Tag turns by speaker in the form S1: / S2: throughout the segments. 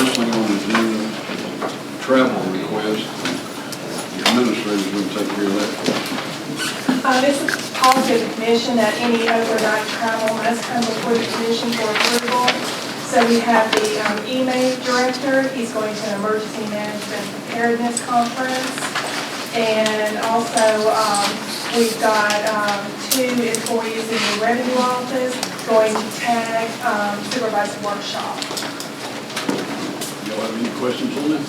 S1: first thing on the agenda, travel request. The administrator's going to take care of that.
S2: It's a policy of the commission that any overnight travel must come before the commission for approval. So we have the EMA director. He's going to an emergency management preparedness conference. And also, we've got 2 employees in the revenue office going to TAG supervisor workshop.
S1: Y'all have any questions on that?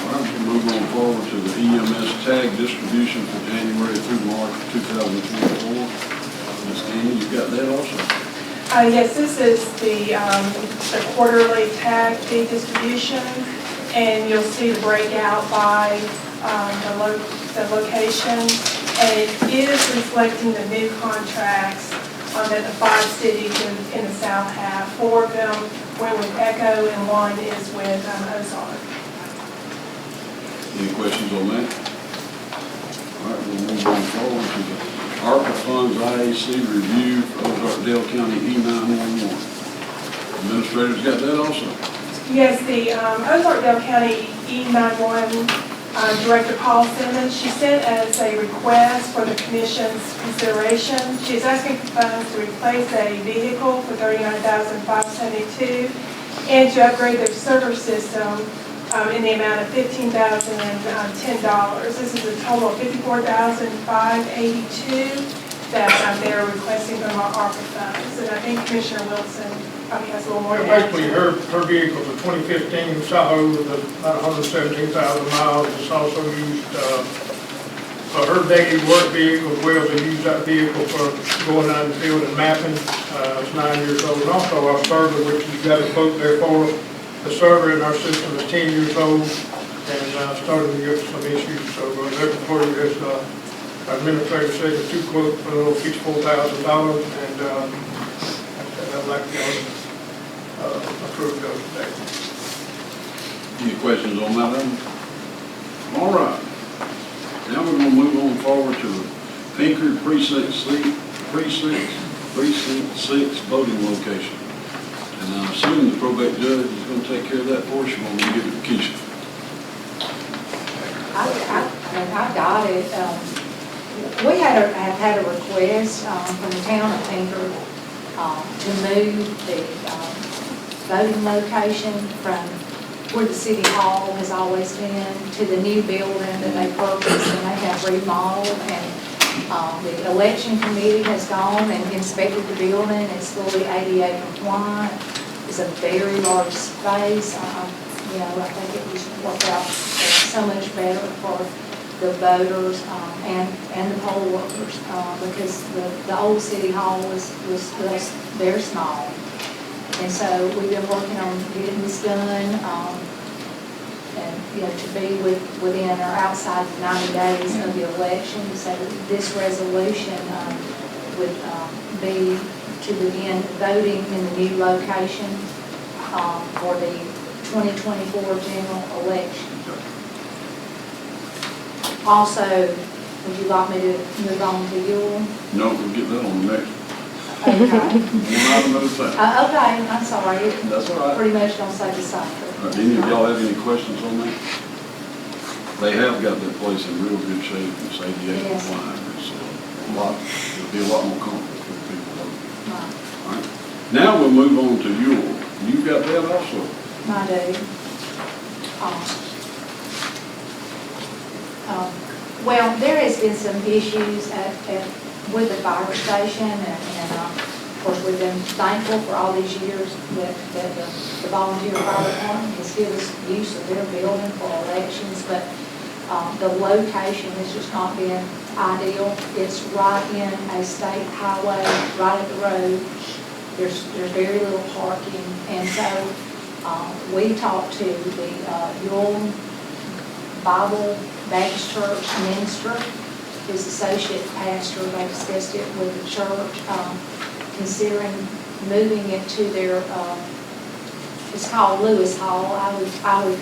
S1: All right, we'll move on forward to the EMS tag distribution for January through March 2024. Ms. Ganey, you got that also?
S2: Yes, this is the quarterly tag fee distribution, and you'll see the breakout by the location, and it is reflecting the new contracts that the 5 cities in the South have. 4 of them went with Echo, and 1 is with Ozark.
S1: Any questions on that? All right, we'll move on forward to the ARPA funds IAC review for Ozark-Dale County E911. Administrator's got that also.
S2: Yes, the Ozark-Dale County E911 Director Paul Simmons, she sent as a request for the commission's consideration. She's asking for funds to replace a vehicle for $39,572 and to upgrade their server system in the amount of $15,010. This is a total of $54,582 that they're requesting from our ARPA funds. And I think Commissioner Wilson probably has a little more to add.
S3: Basically, her vehicle is a 2015 Tahoe with about 117,000 miles. It's also used for her daily work vehicle as well. They use that vehicle for going out in the field and mapping. It's 9 years old. And also our server, which you've got a quote there for. The server in our system is 10 years old and starting to get some issues. So there before you is our administrator said the 2 quotes for a little $64,000, and I'd like to approve those today.
S1: Any questions on that one? All right. Now we're going to move on forward to the Pinker Precinct 6 voting location. And I assume the probate judge is going to take care of that for us. You want me to give it to Keisha?
S4: I got it. We have had a request from the town of Pinker to move the voting location from where the city hall has always been to the new building that they purchased and they have remodeled. And the election committee has gone and inspected the building. It's fully ADA compliant. It's a very large space. You know, I think it just worked out so much better for the voters and the poll workers because the old city hall was very small. And so we've been working on getting this done, and you know, to be within or outside 90 days of the election. So this resolution would be to begin voting in the new location for the 2024 general election. Also, would you like me to move on to your?
S1: No, we'll get that on the next.
S4: Okay.
S1: One item at a time.
S4: Okay, I'm sorry.
S1: That's all right.
S4: Pretty much don't say the same.
S1: Any of y'all have any questions on that? They have got that place in real good shape. It's ADA
S4: Yes.
S1: compliant. It's it'll be a lot more comfortable for people.
S4: Right.
S1: All right. Now we'll move on to Yule. You got that also?
S4: I do. Well, there has been some issues with the fire station, and of course we've been thankful for all these years that the volunteer fire department has given us use of their building for elections, but the location has just not been ideal. It's right in a state highway, right at the road. There's very little parking, and so we talked to the Yule Bible Baptist Church minister, his associate pastor. They discussed it with the church, considering moving it to their, it's called Lewis Hall. I would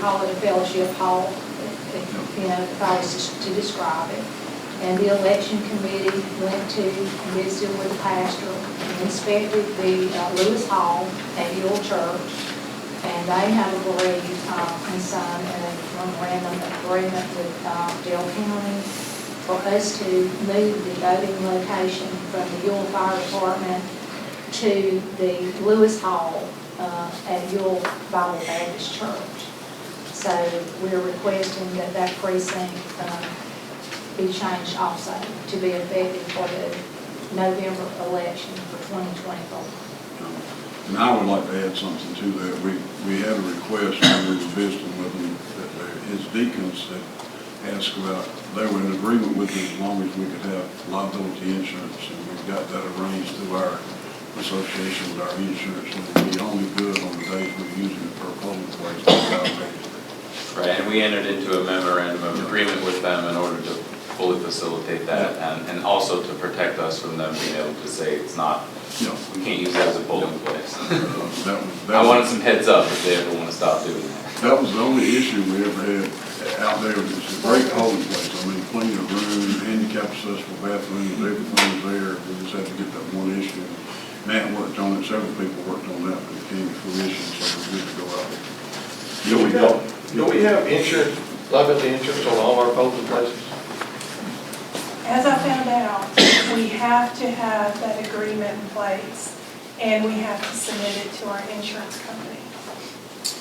S4: call it a fellowship hall, if I was to describe it. And the election committee went to and visited with the pastor and inspected the Lewis Hall at Yule Church. And and they have agreed and signed a memorandum of agreement with Dale County for us to move the voting location from the Ewell Fire Department to the Lewis Hall at Ewell Bible Baptist Church. So we're requesting that that precinct be changed also to be effective for the November election for 2024.
S1: And I would like to add something to that. We had a request when we were visiting with him, that his deacons had asked about, they were in agreement with it as long as we could have liability insurance, and we've got that arranged through our association with our insurance, and it'd be only good on the days we're using it for a polling place.
S5: Right, and we entered into a memorandum of agreement with them in order to fully facilitate that, and also to protect us from them being able to say it's not, we can't use that as a polling place. I wanted some heads up if they ever want to stop doing that.
S1: That was the only issue we ever had out there. It's a great polling place. I mean, plenty of room, handicap accessible bathrooms, everything's there. We just had to get that one issue. Matt worked on it, several people worked on that, but it came to fruition, so we're good to go out there.
S6: Do we have insurance, liability insurance on all our polling places?
S2: As I found out, we have to have that agreement in place, and we have to submit it to our insurance company.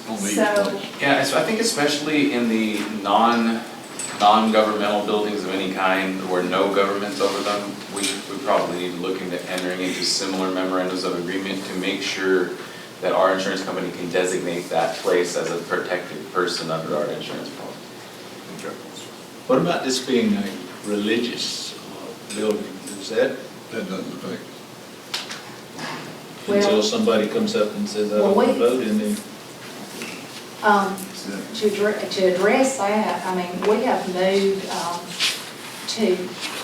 S1: On these
S2: So-
S1: places.
S5: Yeah, so I think especially in the non-governmental buildings of any kind where no government's over them, we probably need to look into entering into similar memorandums of agreement to make sure that our insurance company can designate that place as a protected person under our insurance policy.
S1: Okay.
S7: What about this being a religious building? Is that
S1: That doesn't affect it.
S7: until
S4: Well-
S7: somebody comes up and says, I
S4: Well,
S7: don't want to
S4: we-
S7: vote in there?
S4: To address that, I mean, we have moved two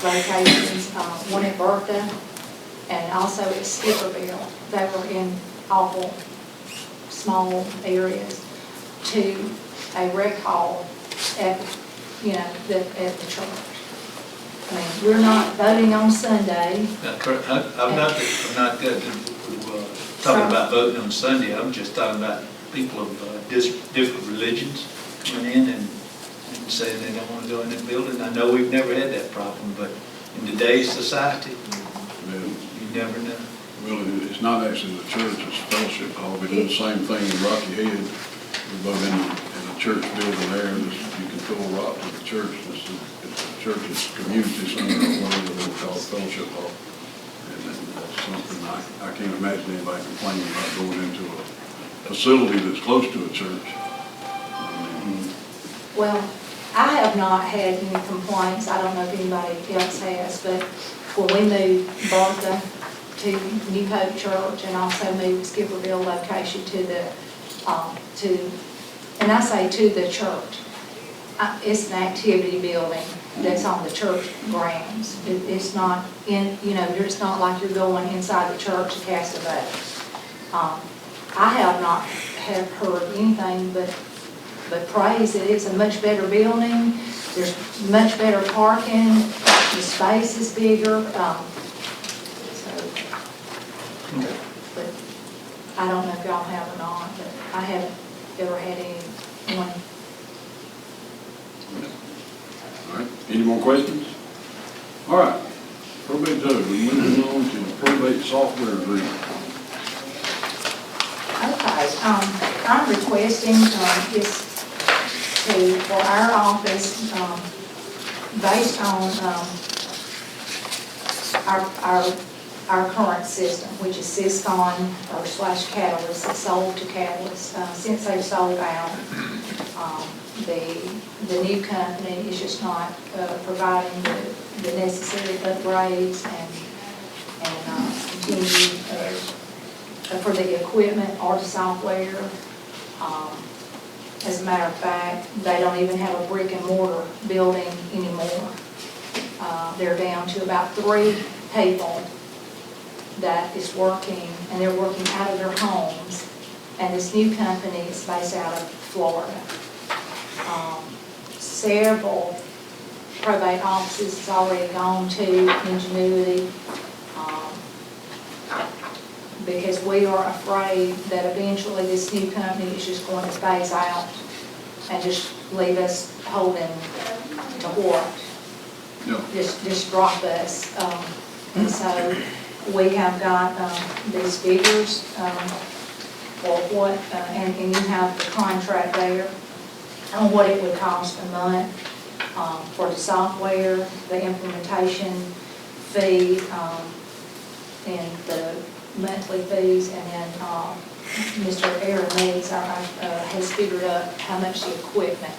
S4: locations, one at Bertha and also at Skipperville. They were in awful small areas to a rec hall at, at the church. I mean, we're not voting on Sunday.
S7: I'm not talking about voting on Sunday. I'm just talking about people of different religions coming in and saying they don't want to go in that building. I know we've never had that problem, but in today's society, you never know.
S1: Well, it's not actually the church, it's fellowship hall. We do the same thing in Rocky Head. We vote in a church building there, and you can throw a rock to the church. It's the church's community center or whatever they call it, fellowship hall. And that's something I can't imagine anybody complaining about going into a facility that's close to a church.
S4: Well, I have not had any complaints, I don't know if anybody else has, but when we moved Bertha to New Hope Church and also moved Skipperville location to the, and I say to the church, it's an activity building that's on the church grounds. It's not in, it's not like you're going inside the church to cast a vote. I have not heard anything but praise that it's a much better building, there's much better parking, the space is bigger, but I don't know if y'all have or not, but I haven't ever had anyone.
S1: All right, any more questions? All right, probate judge, we're moving on to the probate software agreement.
S4: Okay, I'm requesting for our office, based on our current system, which is Syscon / Catalyst, it's sold to Catalyst. Since they sold out, the new company is just not providing the necessary upgrades and continue for the equipment or the software. As a matter of fact, they don't even have a brick and mortar building anymore. They're down to about 3 people that is working, and they're working out of their homes. And this new company is based out of Florida. Several probate offices has already gone to Ingenuity. because we are afraid that eventually this new company is just going to phase out and just leave us holding the what?
S1: Yeah.
S4: Just drop us. And so we have got these figures for what, and you have the contract there on what it would cost a month for the software, the implementation fee, and the monthly fees, and then Mr. Aaron Meads has figured up how much the equipment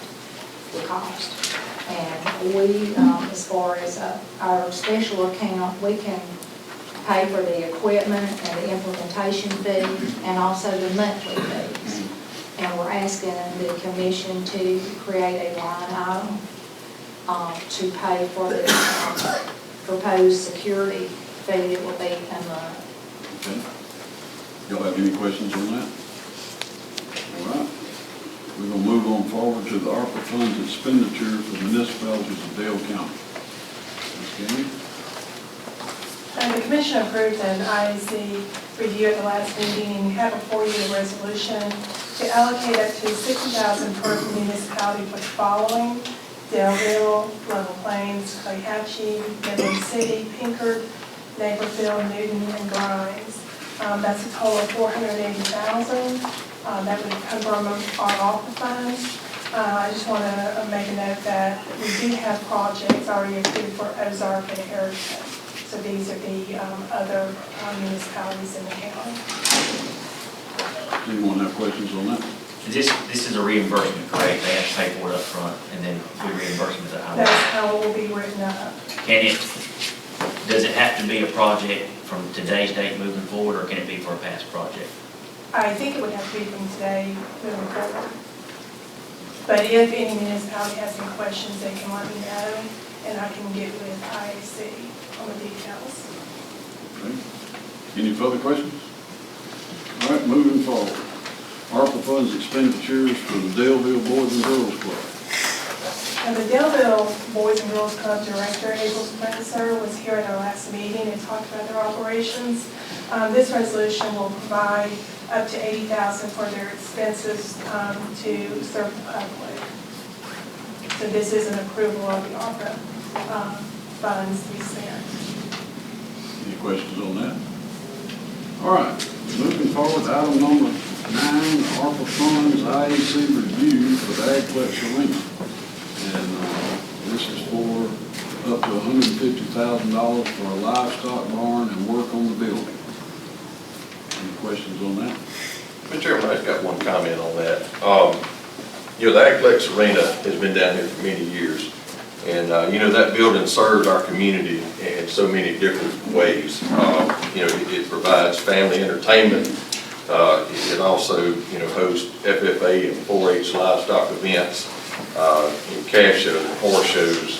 S4: will cost. And we, as far as our special account, we can pay for the equipment and the implementation fee and also the monthly fees. And we're asking the commission to create a line item to pay for the proposed security fee that will be a month.
S1: Okay. Y'all have any questions on that? All right. We're going to move on forward to the ARPA funds expenditure for municipalities of Dale County. Ms. Gammy?
S2: And the commission approved an IAC review at the last meeting, and you have before you a resolution to allocate up to $60,000 per municipality for the following: Daleville, Level Plains, Coyhatchee, Midland City, Pinkard, Naperville, Newton, and Grimes. That's a total of $480,000. That would come from our ARPA funds. I just want to make a note that we do have projects already approved for Ozark and Harrison. So these are the other municipalities in the county.
S1: Anyone have questions on that?
S8: This is a reimbursement, correct? They have to pay for it up front, and then we reimburse them as a highway.
S2: That's how it will be written up.
S8: Does it have to be a project from today's date moving forward, or can it be for a past project?
S2: I think it would have to be from today moving forward. But if any municipality has any questions, they can let me know, and I can get with IAC on the details.
S1: Okay. Any further questions? All right, moving forward. ARPA funds expenditures for the Daleville Boys and Girls Club.
S2: And the Daleville Boys and Girls Club Director, April Spencer, was here at our last meeting and talked about their operations. This resolution will provide up to $80,000 for their expenses to serve the public. So this is an approval of the ARPA funds to be spent.
S1: Any questions on that? All right, moving forward, item number 9, ARPA funds IAC review for the Agplex Arena. And this is for up to $150,000 for a livestock barn and work on the building. Any questions on that?
S6: Mr. Chairman, I just got one comment on that. The Agplex Arena has been down here for many years. And, that building serves our community in so many different ways. It provides family entertainment. It also, hosts FFA and 4-H livestock events, calf shows and horse shows.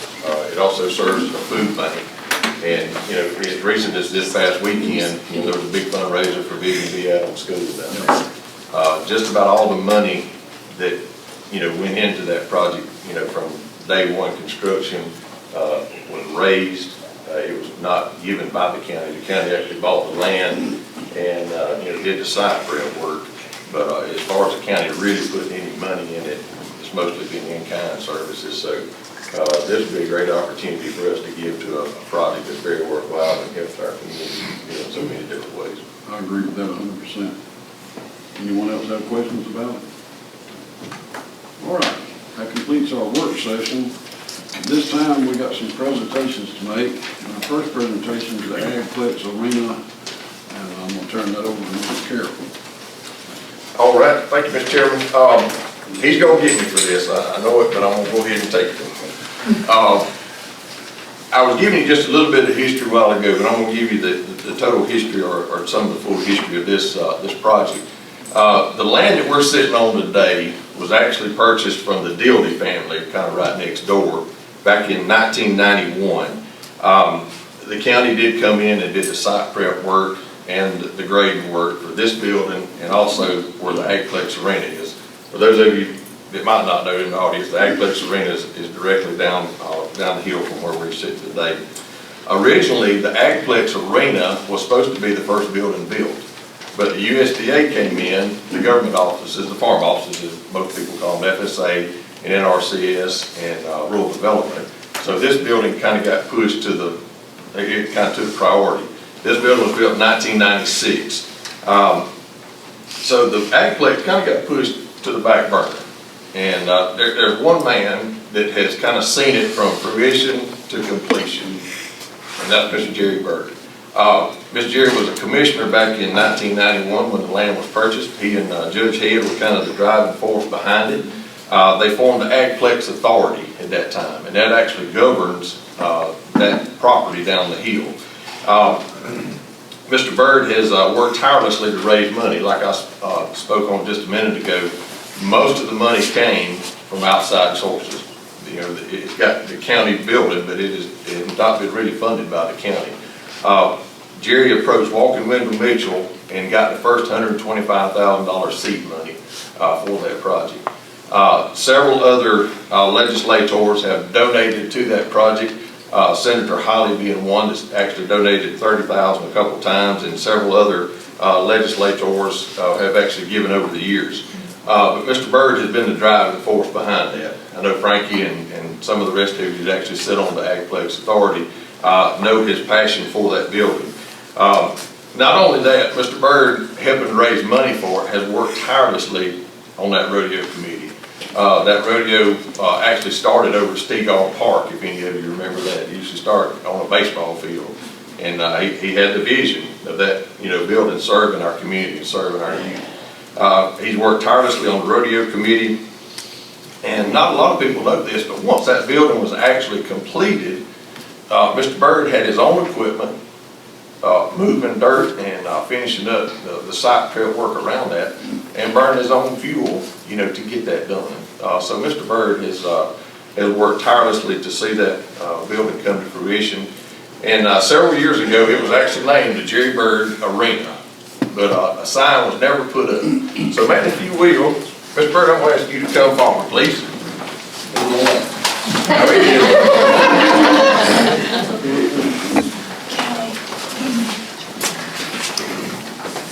S6: It also serves as a food bank. And, as recent as this past weekend, there was a big fundraiser for Vision V. Adams School down there. Just about all the money that, went into that project, from day one construction, was raised. It was not given by the county. The county actually bought the land and, did the site prep work. But as far as the county really putting any money in it, it's mostly been in-kind services. So this would be a great opportunity for us to give to a project that's very worthwhile and helps our community in so many different ways.
S1: I agree with that 100%. Anyone else have questions about it? All right, that completes our work session. This time we got some presentations to make. And our first presentation is the Agplex Arena, and I'm going to turn that over to Mr. Carroll.
S6: All right, thank you, Mr. Chairman. He's going to get me for this. I know it, but I'm going to go ahead and take it. I was giving you just a little bit of history a while ago, but I'm going to give you the total history or some of the full history of this project. The land that we're sitting on today was actually purchased from the Dildy family, kind of right next door, back in 1991. The county did come in and did the site prep work and the grading work for this building and also where the Agplex Arena is. For those of you that might not know in the audience, the Agplex Arena is directly down the hill from where we're sitting today. Originally, the Agplex Arena was supposed to be the first building built. but the USDA came in, the government offices, the farm offices, as most people call them, FSA and NRCS and rural development. So this building kind of got pushed to the, it kind of took priority. This building was built in 1996. So the Agplex kind of got pushed to the back burner. And there's one man that has kind of seen it from fruition to completion, and that's Mr. Jerry Byrd. Mr. Jerry was a commissioner back in 1991 when the land was purchased. He and Judge Head were kind of the driving force behind it. They formed the Agplex Authority at that time, and that actually governs that property down the hill. Mr. Byrd has worked tirelessly to raise money. Like I spoke on just a minute ago, most of the money came from outside sources. You know, it's got the county building, but it has not been really funded by the county. Jerry approached Walker Wendell Mitchell and got the first $125,000 seed money for that project. Several other legislators have donated to that project. Senator Holly being one that's actually donated $30,000 a couple times, and several other legislators have actually given over the years. But Mr. Byrd has been the driving force behind that. I know Frankie and some of the rest of you that actually sit on the Agplex Authority know his passion for that building. Not only that, Mr. Byrd, helping raise money for it, has worked tirelessly on that rodeo committee. That rodeo actually started over at Stegall Park, if any of you remember that. It used to start on a baseball field. And he had the vision of that, you know, building, serving our community and serving our youth. He's worked tirelessly on the rodeo committee. And not a lot of people know this, but once that building was actually completed, Mr. Byrd had his own equipment, moving dirt and finishing up the site prep work around that, and burning his own fuel, you know, to get that done. So Mr. Byrd has worked tirelessly to see that building come to fruition. And several years ago, it was actually named the Jerry Byrd Arena, but a sign was never put up. So, man, if you will, Mr. Byrd, I'm going to ask you to come forward, please.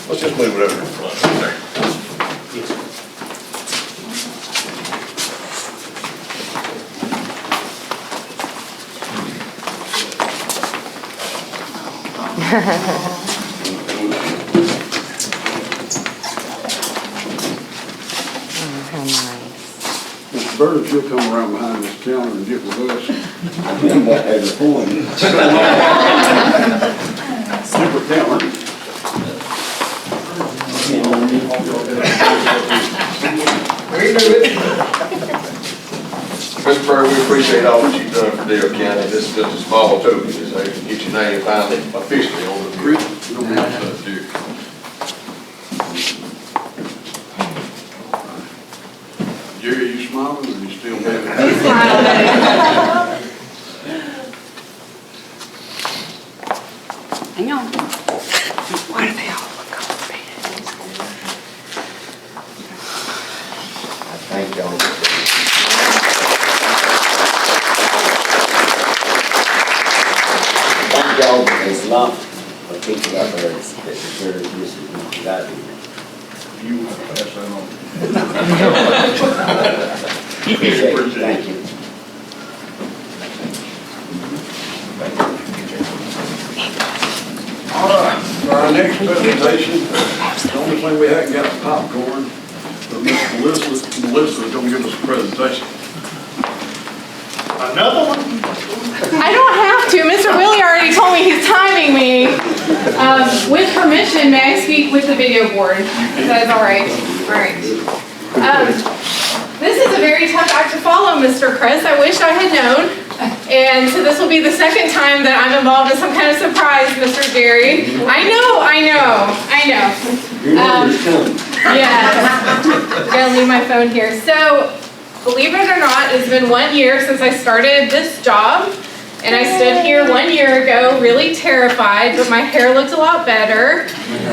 S6: Let's just move it over in front there.
S1: Mr. Byrd, if you'll come around behind this counter and get with us. Super counter.
S6: Mr. Byrd, we appreciate all that you've done for Dale County. This is just a small token, so you can get your name finally officially on the grid.
S1: You don't have to do. Jerry, are you smiling or are you still having?
S2: He's smiling.
S9: Hang on. Why do they all look over
S10: Thank y'all. Thank y'all, there's a lot of people out there that deserve this as much as I do.
S1: You want to pass that on?
S10: Appreciate it, thank you.
S1: All right, for our next presentation, the only thing we haven't got is popcorn, but Miss Melissa is going to give us a presentation.
S3: Another one?
S2: I don't have to. Mr. Willie already told me he's timing me. With permission, may I speak with the video board? If that is all right. All right. This is a very tough act to follow, Mr. Chris. I wish I had known. And so this will be the second time that I'm involved in some kind of surprise, Mr. Jerry. I know. Yes. Gonna leave my phone here. So, believe it or not, it's been 1 year since I started this job. And I stood here 1 year ago really terrified, but my hair looked a lot better.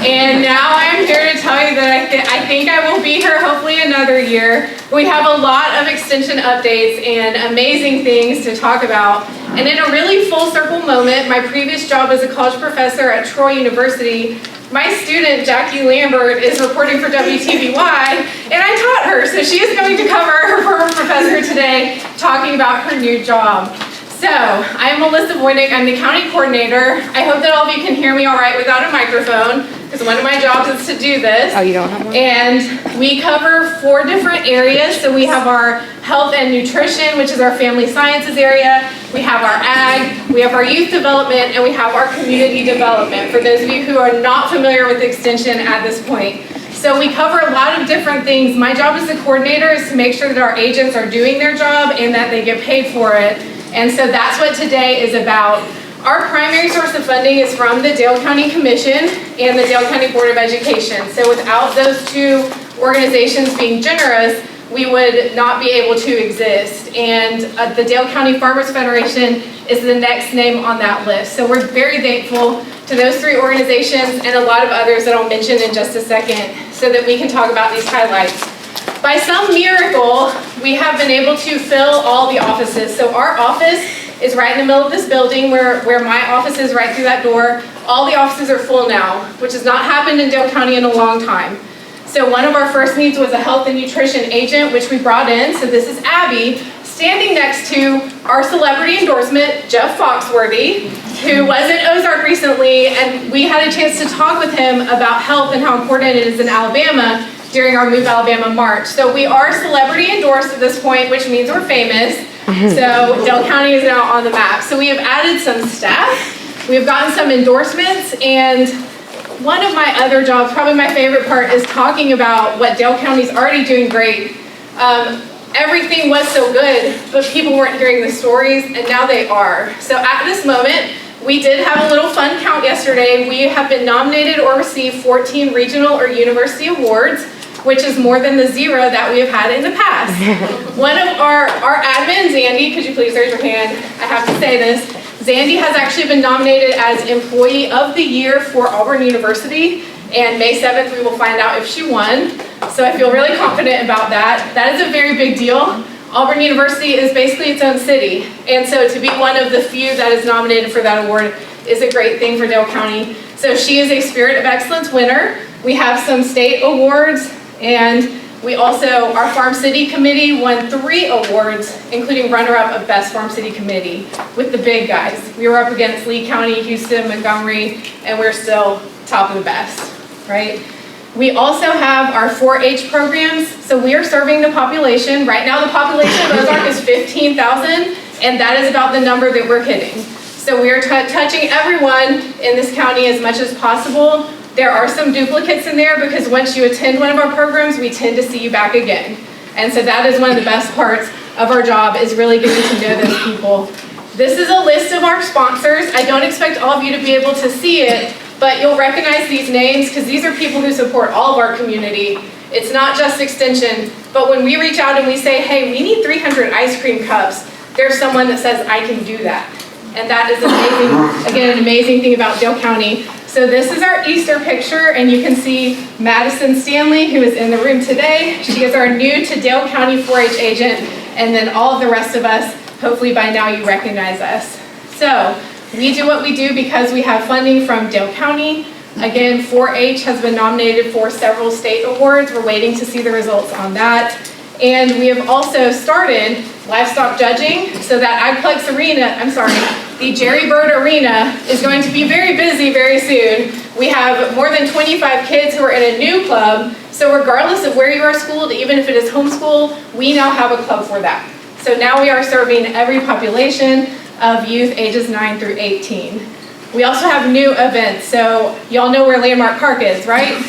S2: And now I'm here to tell you that I think I will be here hopefully another year. We have a lot of extension updates and amazing things to talk about. And in a really full circle moment, my previous job as a college professor at Troy University my student, Jackie Lambert, is reporting for WTVY, and I taught her, so she is going to cover her former professor today, talking about her new job. So, I am Melissa Voynick, I'm the county coordinator. I hope that all of you can hear me all right without a microphone, because one of my jobs is to do this.
S9: Oh, you don't have one?
S2: And we cover 4 different areas. So we have our health and nutrition, which is our family sciences area. We have our ag, we have our youth development, and we have our community development, for those of you who are not familiar with Extension at this point. So we cover a lot of different things. My job as the coordinator is to make sure that our agents are doing their job and that they get paid for it. And so that's what today is about. Our primary source of funding is from the Dale County Commission and the Dale County Board of Education. So without those 2 organizations being generous, we would not be able to exist. And the Dale County Farmers Federation is the next name on that list. So we're very thankful to those 3 organizations and a lot of others that I'll mention in just a second so that we can talk about these highlights. By some miracle, we have been able to fill all the offices. So our office is right in the middle of this building where my office is, right through that door. All the offices are full now, which has not happened in Dale County in a long time. So one of our first needs was a health and nutrition agent, which we brought in. So this is Abby, standing next to our celebrity endorsement, Jeff Foxworthy, who was in Ozark recently, and we had a chance to talk with him about health and how important it is in Alabama during our Move Alabama March. So we are celebrity endorsed at this point, which means we're famous. So Dale County is now on the map. So we have added some staff, we have gotten some endorsements, and one of my other jobs, probably my favorite part, is talking about what Dale County is already doing great. Everything was so good, but people weren't hearing the stories, and now they are. So at this moment, we did have a little fun count yesterday. We have been nominated or received 14 regional or university awards, which is more than the 0 that we have had in the past. One of our admin, Zandy, could you please raise your hand? I have to say this. Zandy has actually been nominated as Employee of the Year for Auburn University, and May 7th we will find out if she won. So I feel really confident about that. That is a very big deal. Auburn University is basically its own city, and so to be one of the few that is nominated for that award is a great thing for Dale County. So she is a Spirit of Excellence winner. We have some state awards, and we also, our Farm City Committee won 3 awards, including runner-up of Best Farm City Committee with the big guys. We were up against Lee County, Houston, Montgomery, and we're still top of the best, right? We also have our 4-H programs, so we are serving the population. Right now the population of Ozark is 15,000, and that is about the number that we're hitting. So we are touching everyone in this county as much as possible. There are some duplicates in there because once you attend one of our programs, we tend to see you back again. And so that is one of the best parts of our job, is really getting to know those people. This is a list of our sponsors. I don't expect all of you to be able to see it, but you'll recognize these names because these are people who support all of our community. It's not just Extension, but when we reach out and we say, hey, we need 300 ice cream cups, there's someone that says, I can do that. And that is amazing, again, an amazing thing about Dale County. So this is our Easter picture, and you can see Madison Stanley, who is in the room today. She is our new to Dale County 4-H agent, and then all of the rest of us, hopefully by now you recognize us. So we do what we do because we have funding from Dale County. Again, 4-H has been nominated for several state awards. We're waiting to see the results on that. And we have also started livestock judging, so that Agplex Arena, the Jerry Bird Arena is going to be very busy very soon. We have more than 25 kids who are in a new club, so regardless of where you are schooled, even if it is homeschool, we now have a club for that. So now we are serving every population of youth ages 9 through 18. We also have new events, so y'all know where Landmark Park is, right?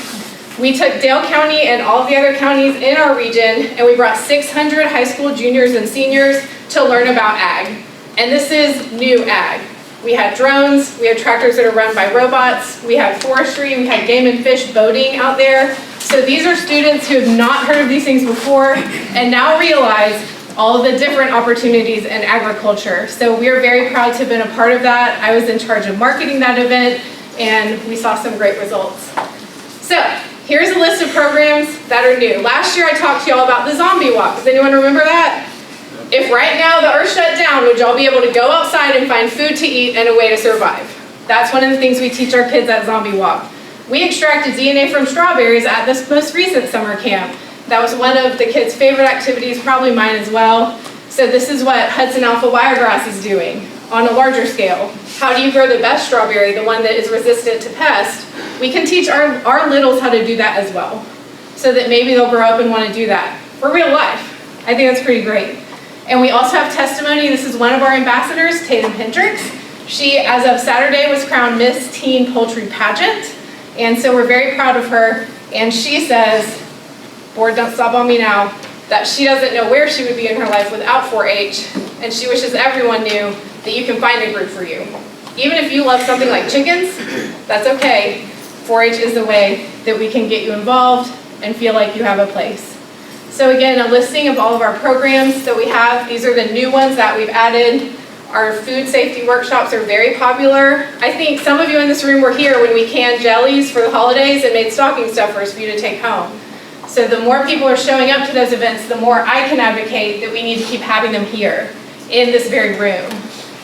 S2: We took Dale County and all of the other counties in our region, and we brought 600 high school juniors and seniors to learn about ag. And this is new ag. We had drones, we have tractors that are run by robots, we have forestry, we had game and fish boating out there. So these are students who have not heard of these things before and now realize all of the different opportunities in agriculture. So we are very proud to have been a part of that. I was in charge of marketing that event, and we saw some great results. So here's a list of programs that are new. Last year I talked to y'all about the zombie walk. Does anyone remember that? If right now the earth shut down, would y'all be able to go outside and find food to eat and a way to survive? That's one of the things we teach our kids at Zombie Walk.
S11: We extracted DNA from strawberries at this most recent summer camp. That was one of the kids' favorite activities, probably mine as well. So this is what Hudson Alpha Wiregrass is doing on a larger scale. How do you grow the best strawberry, the one that is resistant to pest? We can teach our littles how to do that as well, so that maybe they'll grow up and want to do that for real life. I think that's pretty great. And we also have testimony. This is one of our ambassadors, Tatum Hendricks. She, as of Saturday, was crowned Miss Teen Poultry Pageant. And so we're very proud of her. And she says, board, don't stop on me now, that she doesn't know where she would be in her life without 4-H. And she wishes everyone knew that you can find a group for you. Even if you love something like chickens, that's okay. 4-H is the way that we can get you involved and feel like you have a place. So again, a listing of all of our programs that we have. These are the new ones that we've added. Our food safety workshops are very popular. I think some of you in this room were here when we canned jellies for the holidays and made stocking stuffers for you to take home. So the more people are showing up to those events, the more I can advocate that we need to keep having them here in this very room.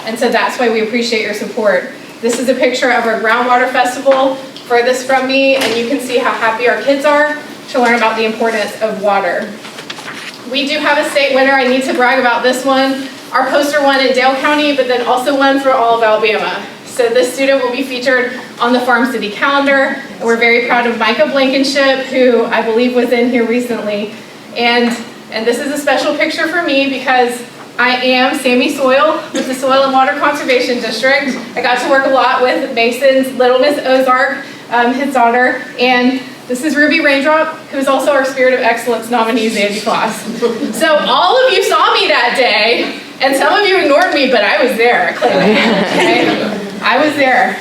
S11: And so that's why we appreciate your support. This is a picture of our groundwater festival, furthest from me, and you can see how happy our kids are to learn about the importance of water. We do have a state winner. I need to brag about this one. Our poster won in Dale County, but then also won for all of Alabama. So this student will be featured on the Farm City calendar. And we're very proud of Micah Blankenship, who I believe was in here recently. And this is a special picture for me because I am Sammy Soil with the Soil and Water Conservation District. I got to work a lot with Mason's Little Miss Ozark, his daughter, and this is Ruby Raindrop, who is also our Spirit of Excellence nominee, Zandy Floss. So all of you saw me that day, and some of you ignored me, but I was there, okay? I was there.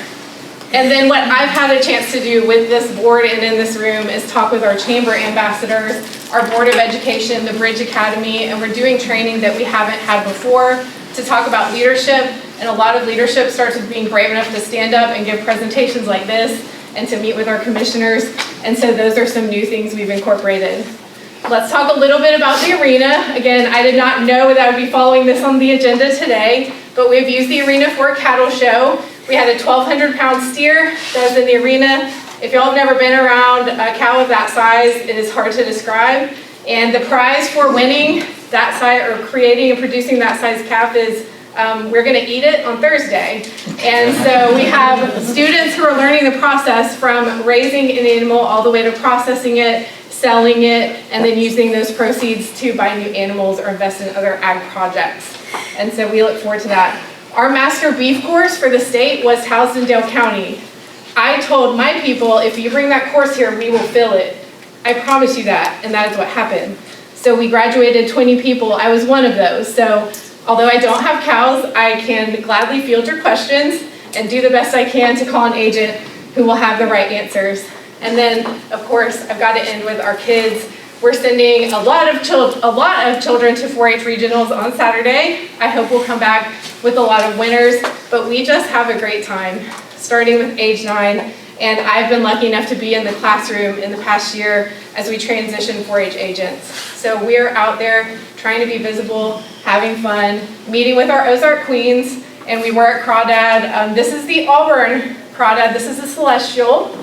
S11: And then what I've had a chance to do with this board and in this room is talk with our chamber ambassadors, our Board of Education, the Bridge Academy, and we're doing training that we haven't had before to talk about leadership. And a lot of leadership starts with being brave enough to stand up and give presentations like this and to meet with our commissioners. And so those are some new things we've incorporated. Let's talk a little bit about the arena. Again, I did not know that I would be following this on the agenda today, but we've used the arena for a cattle show. We had a 1,200-pound steer that was in the arena. If y'all have never been around a cow of that size, it is hard to describe. And the prize for winning that size, or creating and producing that size calf is we're going to eat it on Thursday. And so we have students who are learning the process from raising an animal all the way to processing it, selling it, and then using those proceeds to buy new animals or invest in other ag projects. And so we look forward to that. Our master beef course for the state was housed in Dale County. I told my people, if you bring that course here, we will fill it. I promise you that, and that is what happened. So we graduated 20 people. I was one of those. So although I don't have cows, I can gladly field your questions and do the best I can to call an agent who will have the right answers. And then, of course, I've got to end with our kids. We're sending a lot of children to 4-H regionals on Saturday. I hope we'll come back with a lot of winners, but we just have a great time, starting with age 9. And I've been lucky enough to be in the classroom in the past year as we transition 4-H agents. So we're out there trying to be visible, having fun, meeting with our Ozark Queens, and we were at Crawdad. This is the Auburn Crawdad. This is the Celestial.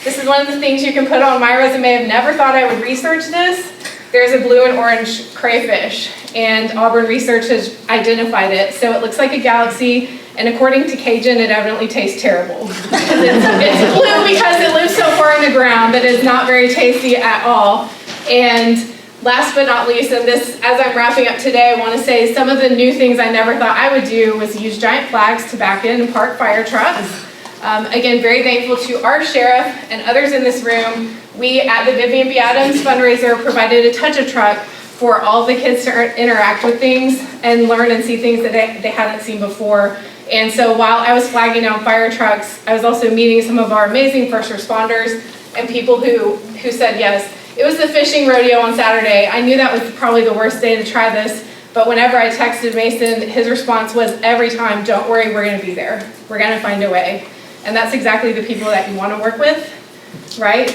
S11: This is one of the things you can put on my resume. I've never thought I would research this. There's a blue and orange crayfish, and Auburn Research has identified it. So it looks like a galaxy, and according to Cajun, it evidently tastes terrible. It's blue because it lives so far in the ground that it's not very tasty at all. And last but not least, and this, as I'm wrapping up today, I want to say some of the new things I never thought I would do was use giant flags to back in and park fire trucks. Again, very thankful to our sheriff and others in this room. We, at the Vivian B. Adams fundraiser, provided a touch-a-truck for all the kids to interact with things and learn and see things that they hadn't seen before. And so while I was flagging down fire trucks, I was also meeting some of our amazing first responders and people who said yes. It was the fishing rodeo on Saturday. I knew that was probably the worst day to try this, but whenever I texted Mason, his response was every time, don't worry, we're going to be there. We're going to find a way. And that's exactly the people that you want to work with, right?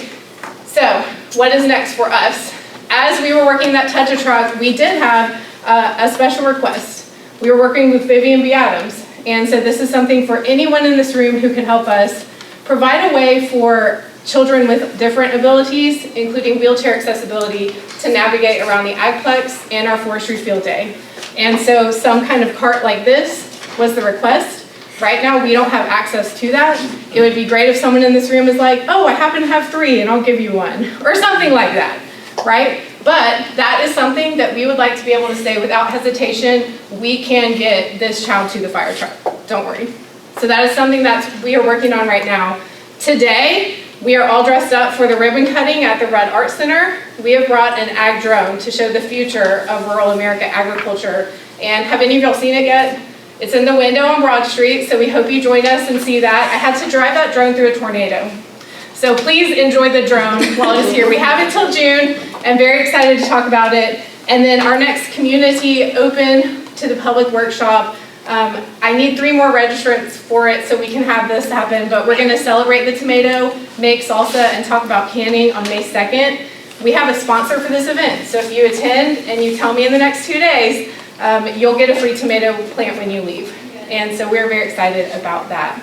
S11: So what is next for us? As we were working that touch-a-truck, we did have a special request. We were working with Vivian B. Adams. And so this is something for anyone in this room who can help us provide a way for children with different abilities, including wheelchair accessibility, to navigate around the Agplex and our forestry field day. And so some kind of cart like this was the request. Right now, we don't have access to that. It would be great if someone in this room is like, oh, I happen to have 3 and I'll give you one, or something like that, right? But that is something that we would like to be able to say without hesitation, we can get this child to the fire truck, don't worry. So that is something that we are working on right now. Today, we are all dressed up for the ribbon cutting at the Rudd Art Center. We have brought an ag drone to show the future of rural America agriculture. And have any of y'all seen it yet? It's in the window on Broad Street, so we hope you join us and see that. I had to drive that drone through a tornado. So please enjoy the drone while it's here. We have it till June. I'm very excited to talk about it. And then our next community open to the public workshop, I need 3 more registrants for it so we can have this happen, but we're gonna celebrate the tomato, make salsa, and talk about canning on May 2nd. We have a sponsor for this event, so if you attend and you tell me in the next 2 days, you'll get a free tomato plant when you leave. And so we're very excited about that.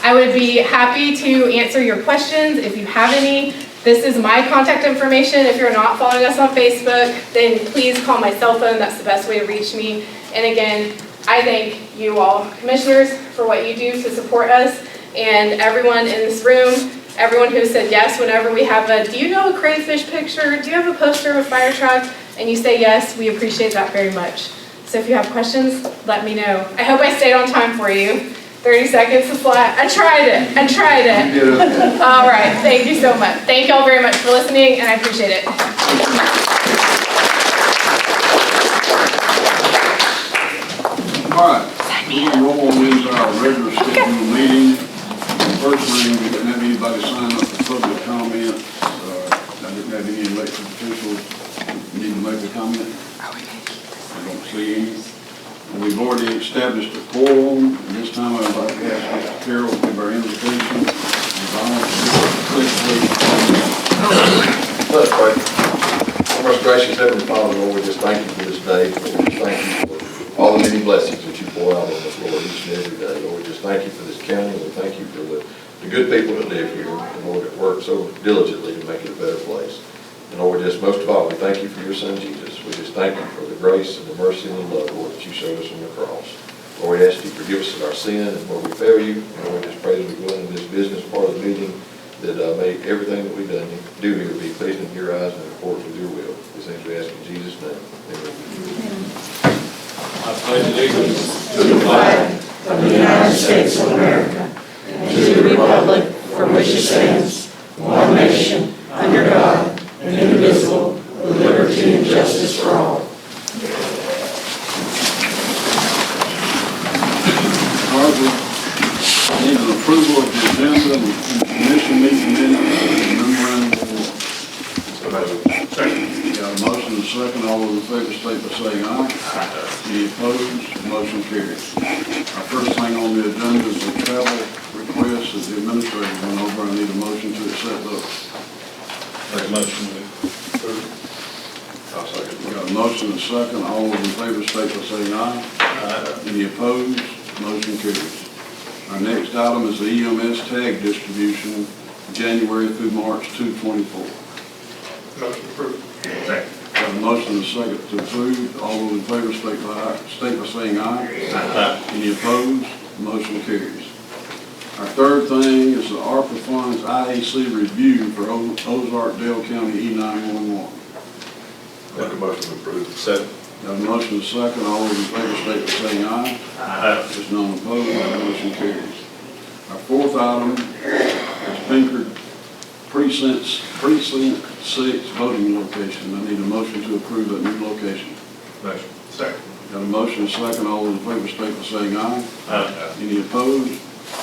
S11: I would be happy to answer your questions if you have any. This is my contact information. If you're not following us on Facebook, then please call my cell phone. That's the best way to reach me. And again, I thank you all, commissioners, for what you do to support us, and everyone in this room, everyone who said yes whenever we have a, do you know a crayfish picture? Do you have a poster of a fire truck? And you say yes, we appreciate that very much. So if you have questions, let me know. I hope I stayed on time for you. 30 seconds to fly. I tried it. All right, thank you so much. Thank you all very much for listening, and I appreciate it.
S1: All right, we'll roll into our regular scheduled meeting. First thing, we didn't have anybody sign up for public comment. I didn't have any elected officials need to make a comment. I don't see any. And we've already established a quorum, and this time I'd like to ask Mr. Carroll to give our invitation.
S6: Let's pray. Most gracious Heavenly Father, Lord, we just thank you for this day. Lord, we thank you for all the many blessings that you pour out on us, Lord, each and every day. Lord, we just thank you for this county. We thank you for the good people that live here, and Lord, that work so diligently to make it a better place. And Lord, just most of all, we thank you for your Son, Jesus. We just thank you for the grace and the mercy and the love, Lord, that you showed us on the cross. Lord, we ask you to forgive us of our sin and where we fail you. And Lord, we just pray as we go into this business part of the meeting that may everything that we do here be pleasing in your eyes and in accordance with your will. These things we ask in Jesus' name. Amen.
S12: I pledge allegiance to the flag of the United States of America and to the republic for which it stands, one nation, under God, indivisible, with liberty and justice for all.
S1: All right, we need an approval of the agenda and commission meeting minutes and memorandum of order. Second. Got a motion and a second. All those in favor state by saying aye. Any opposed? Motion carries. Our first thing on the agenda is the travel request that the administrator went over. I need a motion to accept those.
S12: Make a motion to approve.
S6: I'll second.
S1: We got a motion and a second. All those in favor state by saying aye. Any opposed? Motion carries. Our next item is the EMS tag distribution, January through March 2024.
S12: Motion approved. Second.
S1: Got a motion and a second to approve. All those in favor state by saying aye. Any opposed? Motion carries. Our third thing is the ARPA funds IAC review for Ozark Dale County E911.
S6: Make a motion to approve. Second.
S1: Got a motion and a second. All those in favor state by saying aye. There's none opposed. Motion carries. Our fourth item is Pinkard Precinct 6 voting location. I need a motion to approve that new location.
S12: Motion. Second.
S1: Got a motion and a second. All those in favor state by saying aye. Any opposed?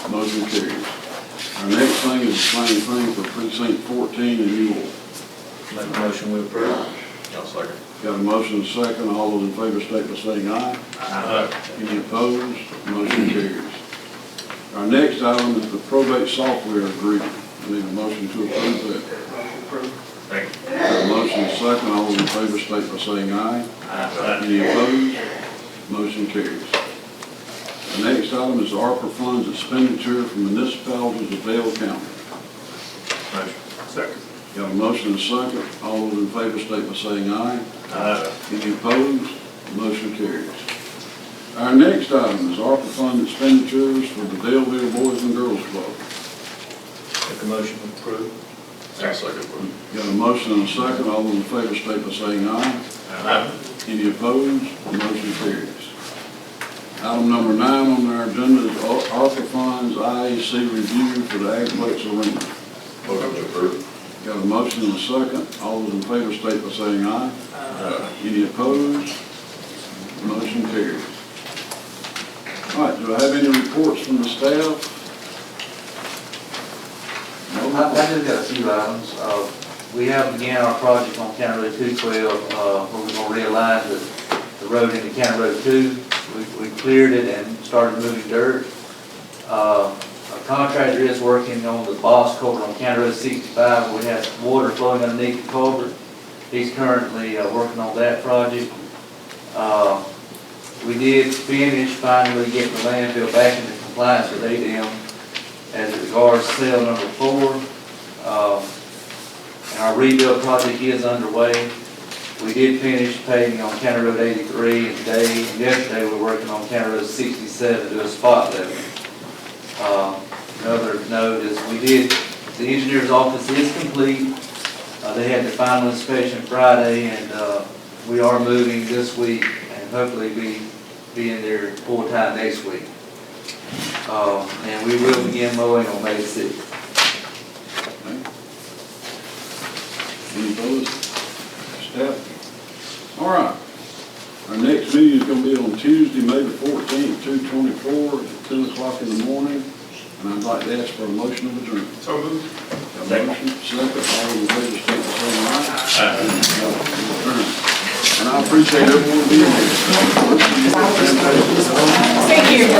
S1: Motion carries. Our next thing is the same thing for Precinct 14 in Ewell.
S12: Make a motion we approve.
S6: I'll second.
S1: Got a motion and a second. All those in favor state by saying aye. Any opposed? Motion carries. Our next item is the probate software agreement. I need a motion to approve that.
S12: Second.
S1: Got a motion and a second. All those in favor state by saying aye. Any opposed? Motion carries. The next item is ARPA funds expenditure from municipalities of Dale County.
S12: Motion.
S3: Second.
S1: Got a motion and a second. All those in favor state by saying aye.
S6: Aye.
S1: Any opposed? Motion carries. Our next item is ARPA fund expenditures for the Daleville Boys and Girls Club.
S7: Make a motion to approve.
S6: Second.
S1: Got a motion and a second. All those in favor state by saying aye.
S6: Aye.
S1: Any opposed? Motion carries. Item number 9 on our agenda is ARPA funds IAC review for the Agplex Arena.
S6: Motion to approve.
S1: Got a motion and a second. All those in favor state by saying aye. Any opposed? Motion carries. All right, do I have any reports from the staff?
S13: I just got a few items. We have began our project on County Road 212, where we're going to realign the road into County Road 2. We cleared it and started moving dirt. Our contractor is working on the boss culvert on County Road 65, where we have water flowing underneath the culvert. He's currently working on that project. We did finish finally getting the landfill back into compliance with ADM as regards sale number 4. And our rebuild project is underway. We did finish paving on County Road 83, and today and yesterday we're working on County Road 67 to do a spot level. Another note is the engineer's office is complete. They had the final inspection Friday, and we are moving this week and hopefully be in there full time next week. And we will begin mowing on May 6th.
S1: Any opposed? Staff? All right. Our next meeting is going to be on Tuesday, May the 14th, 2024, at 10 o'clock in the morning. And I'd like to ask for a motion of adjournment.
S3: So moved.
S1: Got a motion, second, all in favor, state the same aye. And I appreciate everyone being here.
S11: Thank you.